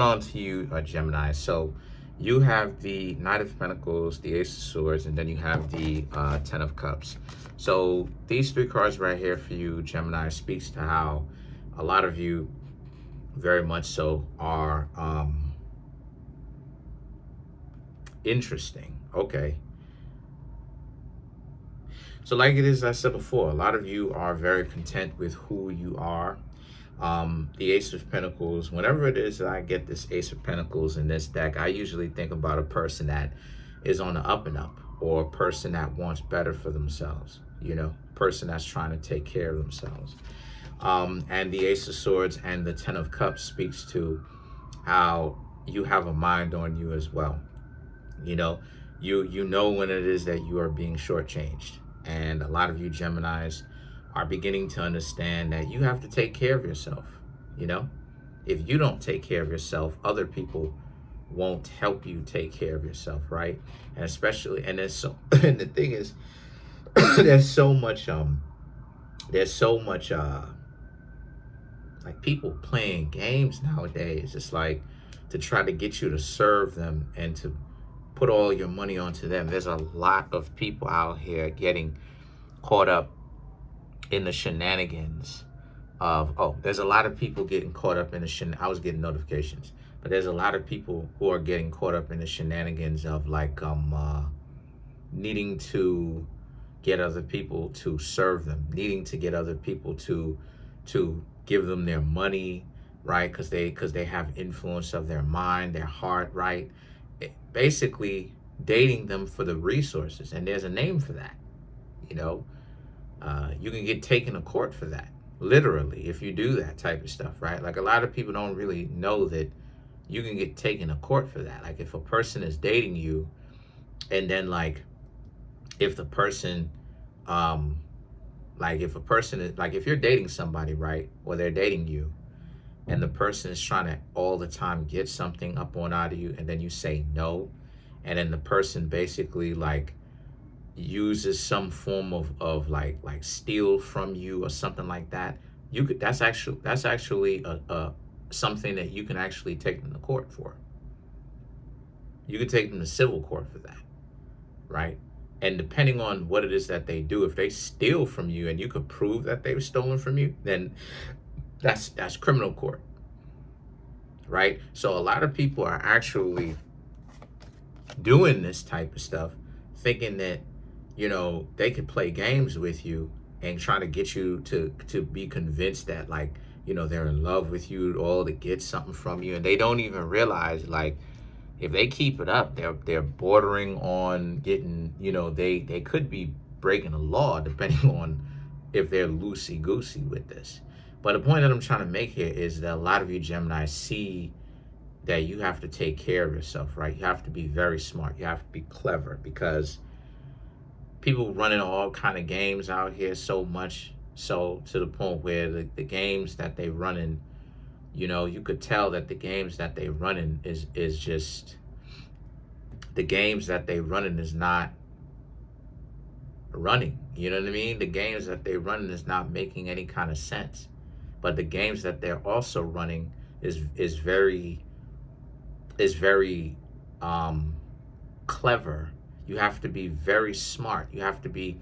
On to you, Gemini. So you have the Knight of Pentacles, the Ace of Swords, and then you have the Ten of Cups. So these three cards right here for you, Gemini, speaks to how a lot of you very much so are interesting. Okay. So like it is, I said before, a lot of you are very content with who you are. The Ace of Pentacles, whenever it is that I get this Ace of Pentacles in this deck, I usually think about a person that is on the up and up, or a person that wants better for themselves, you know, person that's trying to take care of themselves. And the Ace of Swords and the Ten of Cups speaks to how you have a mind on you as well. You know, you know when it is that you are being shortchanged. And a lot of you Geminis are beginning to understand that you have to take care of yourself. You know, if you don't take care of yourself, other people won't help you take care of yourself, right? And especially, and there's so, and the thing is, there's so much like people playing games nowadays. It's like to try to get you to serve them and to put all your money onto them. There's a lot of people out here getting caught up in the shenanigans of, there's a lot of people getting caught up in the I was getting notifications, but there's a lot of people who are getting caught up in the shenanigans of like needing to get other people to serve them, needing to get other people to give them their money, right? Because they have influence of their mind, their heart, right? Basically dating them for the resources, and there's a name for that. You know, you can get taken to court for that, literally, if you do that type of stuff, right? Like a lot of people don't really know that you can get taken to court for that. Like if a person is dating you, and then like if the person like if a person is like, if you're dating somebody, right, or they're dating you, and the person is trying to all the time get something up on out of you, and then you say no, and then the person basically like uses some form of like steal from you or something like that, you could, that's actually a something that you can actually take them to court for. You could take them to civil court for that, right? And depending on what it is that they do, if they steal from you and you could prove that they were stolen from you, then that's criminal court, right? So a lot of people are actually doing this type of stuff, thinking that, you know, they could play games with you and trying to get you to be convinced that, like, you know, they're in love with you, all to get something from you, and they don't even realize, like, if they keep it up, they're bordering on getting, you know, they could be breaking the law depending on if they're loosey-goosey with this. But the point that I'm trying to make here is that a lot of you Gemini see that you have to take care of yourself, right? You have to be very smart. You have to be clever, because people running all kind of games out here so much so to the point where the games that they running, you know, you could tell that the games that they running is just, the games that they running is not running. You know what I mean? The games that they running is not making any kind of sense. But the games that they're also running is very clever. You have to be very smart. You have to be,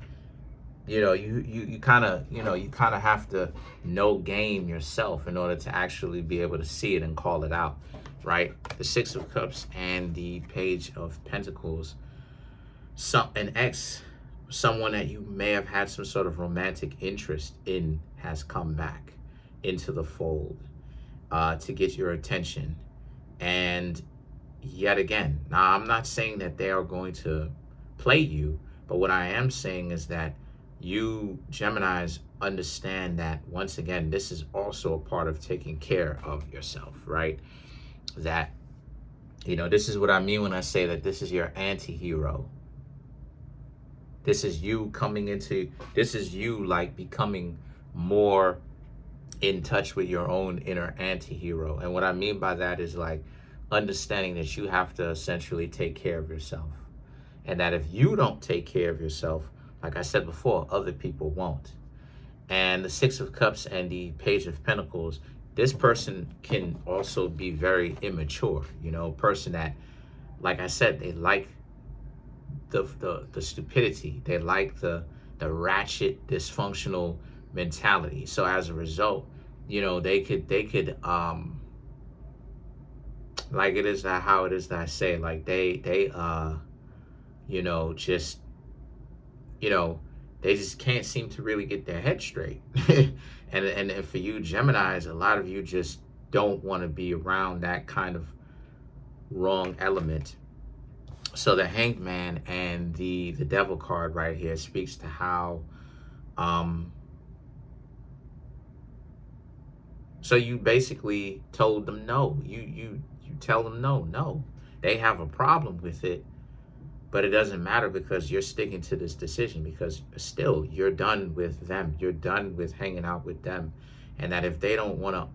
you know, you kind of have to know game yourself in order to actually be able to see it and call it out, right? The Six of Cups and the Page of Pentacles. An ex, someone that you may have had some sort of romantic interest in, has come back into the fold to get your attention. And yet again, now I'm not saying that they are going to play you, but what I am saying is that you Geminis understand that, once again, this is also a part of taking care of yourself, right? That, you know, this is what I mean when I say that this is your anti-hero. This is you coming into, this is you like becoming more in touch with your own inner anti-hero. And what I mean by that is like understanding that you have to essentially take care of yourself. And that if you don't take care of yourself, like I said before, other people won't. And the Six of Cups and the Page of Pentacles this person can also be very immature, you know, person that, like I said, they like the stupidity. They like the ratchet, dysfunctional mentality. So as a result, you know, they could like it is that how it is that I say, like they you know, just, you know, they just can't seem to really get their head straight. And for you Geminis, a lot of you just don't want to be around that kind of wrong element. So the Hanged Man and the Devil card right here speaks to how um so you basically told them no. You tell them no. They have a problem with it, but it doesn't matter because you're sticking to this decision, because still you're done with them. You're done with hanging out with them. And that if they don't want to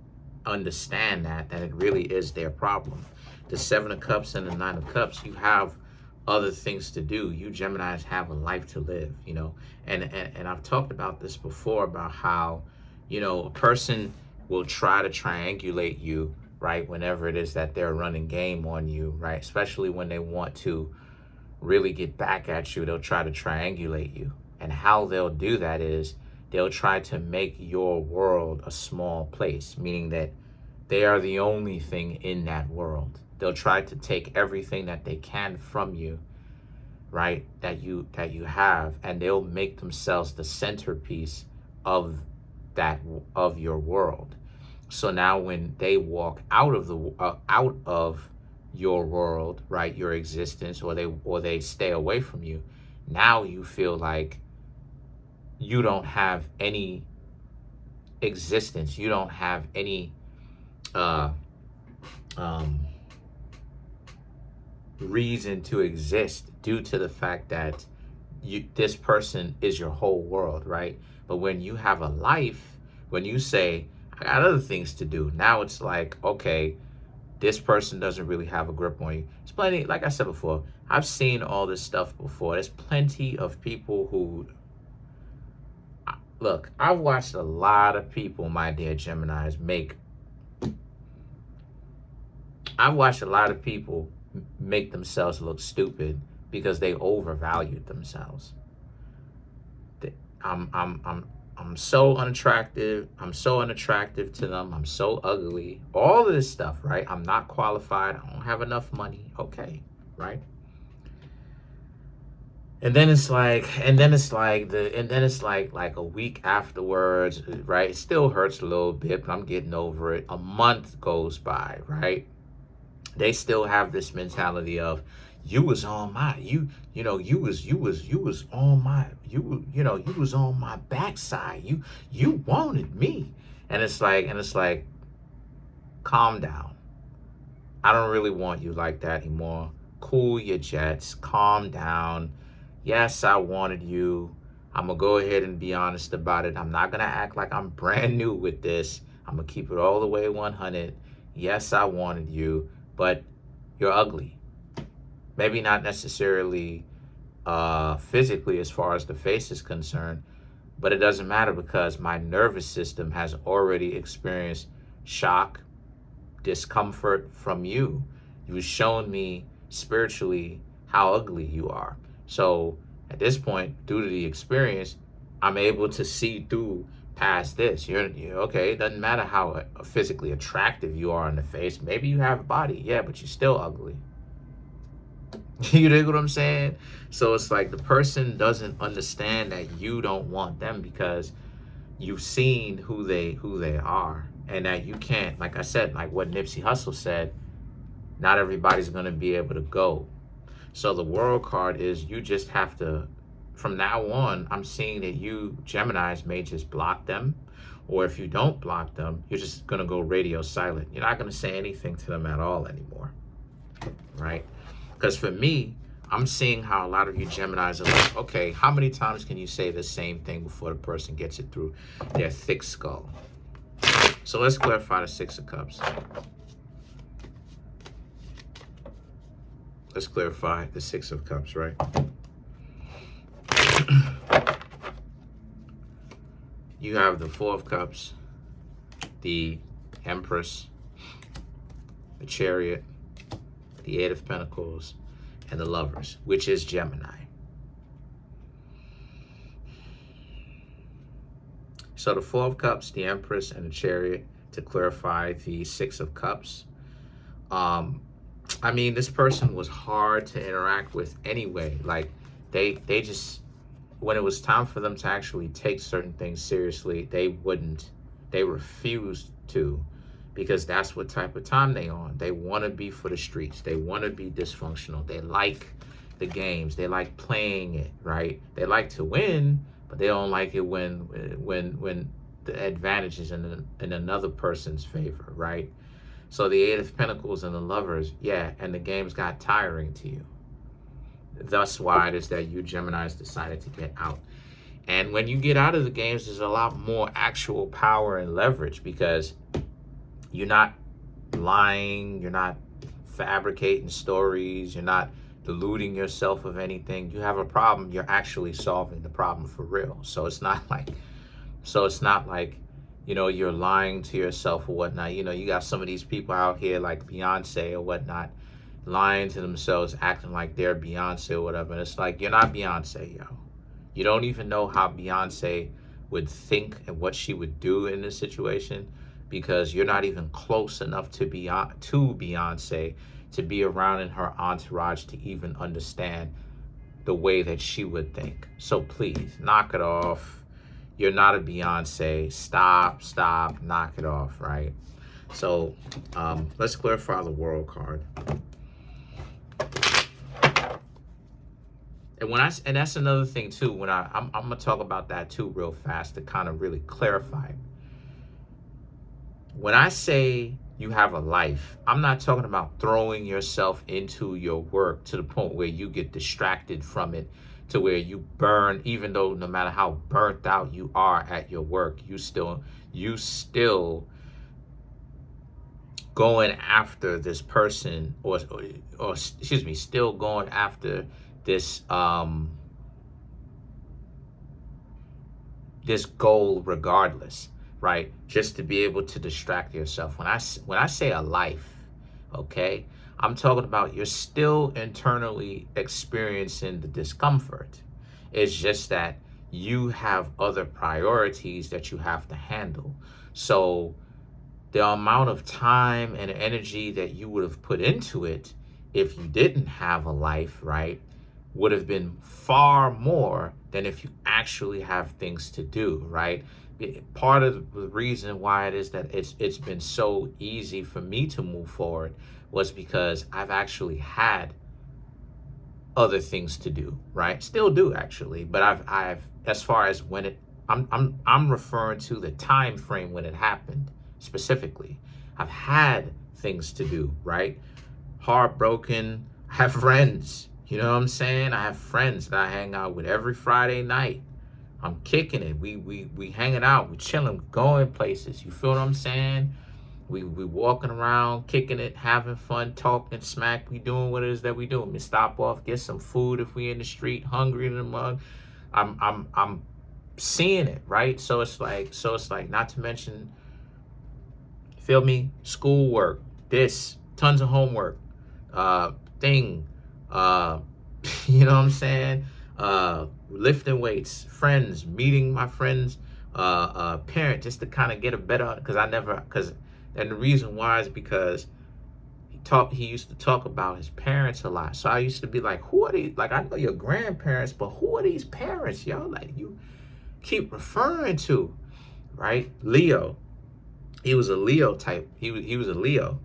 understand that, then it really is their problem. The Seven of Cups and the Nine of Cups, you have other things to do. You Geminis have a life to live, you know. And I've talked about this before, about how, you know, a person will try to triangulate you, right, whenever it is that they're running game on you, right? Especially when they want to really get back at you, they'll try to triangulate you. And how they'll do that is they'll try to make your world a small place, meaning that they are the only thing in that world. They'll try to take everything that they can from you, right, that you have, and they'll make themselves the centerpiece of that, of your world. So now when they walk out of out of your world, right, your existence, or they stay away from you, now you feel like you don't have any existence. You don't have any uh reason to exist, due to the fact that this person is your whole world, right? But when you have a life, when you say, I got other things to do, now it's like, okay, this person doesn't really have a grip on you. It's plenty, like I said before, I've seen all this stuff before. There's plenty of people who, look, I've watched a lot of people, my dear Geminis, I've watched a lot of people make themselves look stupid because they overvalued themselves. I'm so unattractive. I'm so unattractive to them. I'm so ugly. All of this stuff, right? I'm not qualified. I don't have enough money. Okay, right? And then it's like like a week afterwards, right? It still hurts a little bit, but I'm getting over it. A month goes by, right? They still have this mentality of, you was on my, you know, you was on my, you know, you was on my backside. You wanted me. And it's like, calm down. I don't really want you like that anymore. Cool your jets, calm down. Yes, I wanted you. I'm gonna go ahead and be honest about it. I'm not gonna act like I'm brand new with this. I'm gonna keep it all the way 100. Yes, I wanted you, but you're ugly. Maybe not necessarily physically as far as the face is concerned, but it doesn't matter because my nervous system has already experienced shock, discomfort from you. You've shown me spiritually how ugly you are. So at this point, due to the experience, I'm able to see through past this. You're okay. It doesn't matter how physically attractive you are in the face. Maybe you have a body, yeah, but you're still ugly. You dig what I'm saying? So it's like the person doesn't understand that you don't want them because you've seen who they are, and that you can't, like I said, like what Nipsey Hussle said, not everybody's gonna be able to go. So the World card is, you just have to, from now on, I'm seeing that you Geminis may just block them, or if you don't block them, you're just gonna go radio silent. You're not gonna say anything to them at all anymore, right? Because for me, I'm seeing how a lot of you Geminis are like, okay, how many times can you say the same thing before the person gets it through their thick skull? So let's clarify the Six of Cups. Let's clarify the Six of Cups, right? You have the Four of Cups, the Empress, the Chariot, the Eight of Pentacles, and the Lovers, which is Gemini. So the Four of Cups, the Empress, and the Chariot, to clarify the Six of Cups. I mean, this person was hard to interact with anyway. Like, they just, when it was time for them to actually take certain things seriously, they wouldn't. They refused to, because that's what type of time they on. They want to be for the streets. They want to be dysfunctional. They like the games. They like playing it, right? They like to win, but they don't like it when the advantage is in another person's favor, right? So the Eight of Pentacles and the Lovers, yeah, and the games got tiring to you. Thus why it is that you Geminis decided to get out. And when you get out of the games, there's a lot more actual power and leverage, because you're not lying, you're not fabricating stories, you're not deluding yourself of anything. You have a problem, you're actually solving the problem for real. So it's not like, you know, you're lying to yourself or whatnot. You know, you got some of these people out here like Beyonce or whatnot, lying to themselves, acting like they're Beyonce or whatever. And it's like, you're not Beyonce, yo. You don't even know how Beyonce would think and what she would do in this situation, because you're not even close enough to Beyonce to be around in her entourage to even understand the way that she would think. So please, knock it off. You're not a Beyonce. Stop, knock it off, right? So let's clarify the World card. And that's another thing too. When I'm gonna talk about that too real fast to kind of really clarify. When I say you have a life, I'm not talking about throwing yourself into your work to the point where you get distracted from it, to where you burn, even though no matter how burnt out you are at your work, you still going after this person, or excuse me, still going after this this goal regardless, right? Just to be able to distract yourself. When I say a life, okay, I'm talking about you're still internally experiencing the discomfort. It's just that you have other priorities that you have to handle. So the amount of time and energy that you would have put into it if you didn't have a life, right, would have been far more than if you actually have things to do, right? Part of the reason why it is that it's been so easy for me to move forward was because I've actually had other things to do, right? Still do actually, but I've as far as when it, I'm referring to the time frame when it happened specifically. I've had things to do, right? Heartbroken. I have friends, you know what I'm saying? I have friends that I hang out with every Friday night. I'm kicking it. We hanging out, we chilling, going places. You feel what I'm saying? We walking around, kicking it, having fun, talking smack. We doing what it is that we do. We stop off, get some food if we in the street, hungry in the mug. I'm seeing it, right? So it's like, not to mention, feel me, schoolwork, this, tons of homework, you know what I'm saying? Lifting weights, friends, meeting my friends, parent, just to kind of get a better, and the reason why is because he used to talk about his parents a lot. So I used to be like, who are these? Like, I know your grandparents, but who are these parents, yo? Like, you keep referring to, right? Leo. He was a Leo type. He was a Leo.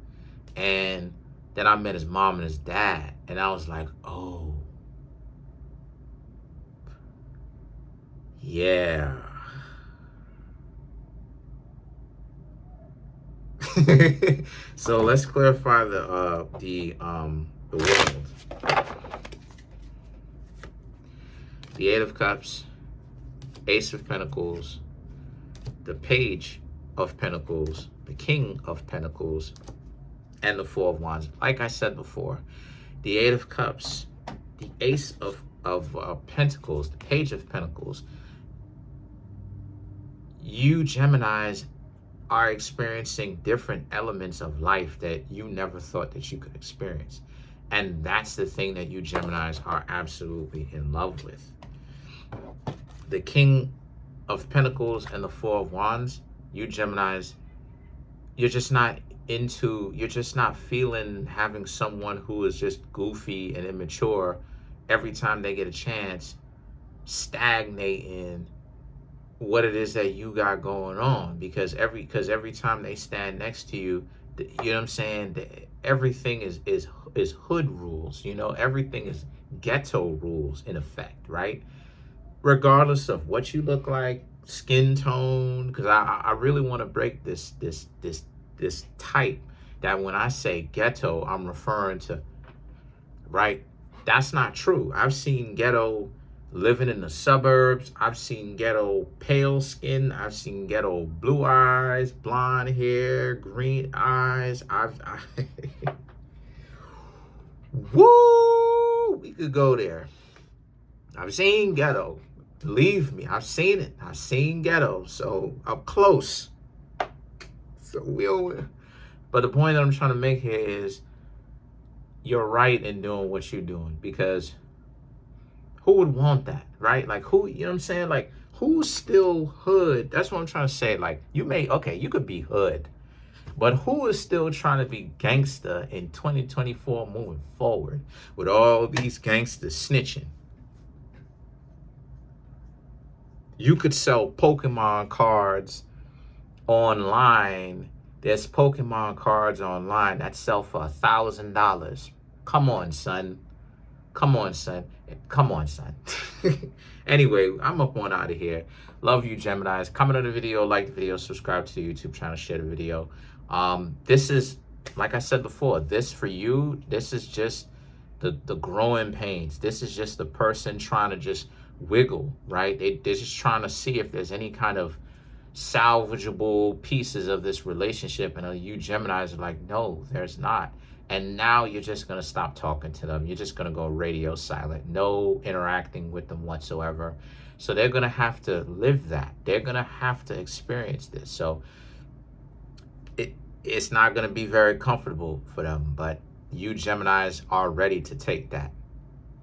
And then I met his mom and his dad. And I was like, oh, yeah. So let's clarify the world. The Eight of Cups, Ace of Pentacles, the Page of Pentacles, the King of Pentacles, and the Four of Wands. Like I said before, the Eight of Cups, the Ace of Pentacles, the Page of Pentacles. You Geminis are experiencing different elements of life that you never thought that you could experience. And that's the thing that you Geminis are absolutely in love with. The King of Pentacles and the Four of Wands, you Geminis, you're just not feeling having someone who is just goofy and immature every time they get a chance, stagnating what it is that you got going on, because every time they stand next to you, you know what I'm saying, everything is hood rules, you know, everything is ghetto rules in effect, right? Regardless of what you look like, skin tone, because I really want to break this type that when I say ghetto, I'm referring to, right? That's not true. I've seen ghetto living in the suburbs. I've seen ghetto pale skin. I've seen ghetto blue eyes, blonde hair, green eyes. Woo! We could go there. I've seen ghetto. Believe me, I've seen it. I've seen ghetto. So up close. So but the point that I'm trying to make here is you're right in doing what you're doing, because who would want that, right? Like, who, you know what I'm saying? Like, who's still hood? That's what I'm trying to say. Like, you could be hood, but who is still trying to be gangster in 2024 moving forward with all these gangsters snitching? You could sell Pokemon cards online. There's Pokemon cards online that sell for $1,000. Come on, son. Come on, son. Come on, son. Anyway, I'm up on out of here. Love you, Geminis. Comment on the video, like the video, subscribe to the YouTube channel, share the video. This is, like I said before, this for you, this is just the growing pains. This is just the person trying to just wiggle, right? They're just trying to see if there's any kind of salvageable pieces of this relationship, and you Geminis are like, no, there's not. And now you're just going to stop talking to them. You're just going to go radio silent, no interacting with them whatsoever. So they're going to have to live that. They're going to have to experience this. So it's not going to be very comfortable for them, but you Geminis are ready to take that,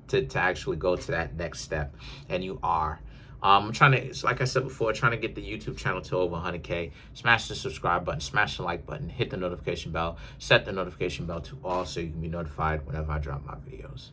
to actually go to that next step, and you are. I'm trying to, like I said before, trying to get the YouTube channel to over 100K. Smash the subscribe button, smash the like button, hit the notification bell, set the notification bell to all so you can be notified whenever I drop my videos.